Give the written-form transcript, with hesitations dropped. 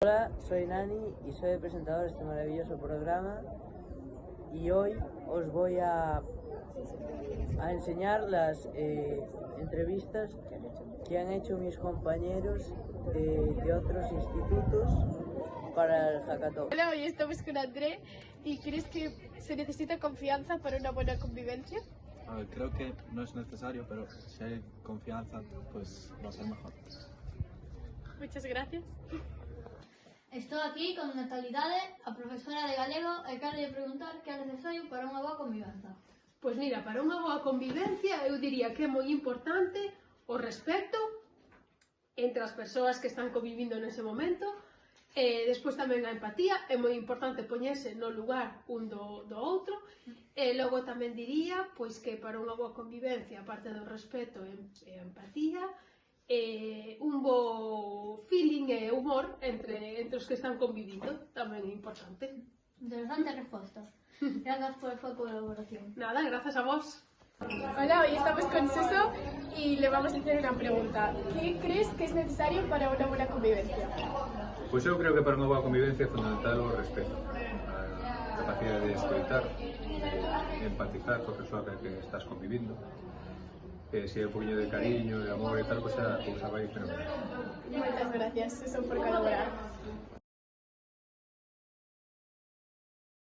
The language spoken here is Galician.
Hola, soy Nani y soy el presentador de este maravilloso programa y hoy os voy a enseñar las entrevistas que han hecho mis compañeros de otros institutos para el hackathon. Hola, hoy estamos con André. ¿Y crees que se necesita confianza para una buena convivencia? A ver, creo que no es necesario, pero si hay confianza, pues va a ser mejor. Muchas gracias. Estou aquí con Natalidade, a profesora de galego, e quero lle preguntar que é necesario para unha boa convivenza. Pois mira, para unha boa convivencia eu diría que é moi importante o respecto entre as persoas que están convivindo nese momento, e despois tamén a empatía, é moi importante poñerse no lugar un do outro, e logo tamén diría pois que para unha boa convivencia, aparte do respecto e a empatía, un bo feeling e humor entre os que están convivindo tamén é importante. Interesante resposta. Gracias por a súa colaboración. Nada, gracias a vos. Hola, hoy estamos con Suso y le vamos a hacer una pregunta. ¿Qué crees que es necesario para una buena convivencia? Pois eu creo que para unha boa convivencia é fundamental o respeto, a capacidade de escoitar, de empatizar coa persoa que estás convivindo, que se hai un poquinho de cariño, de amor e tal, pois a cousa vai fenomenal. Muchas gracias, Suso, por colaborar.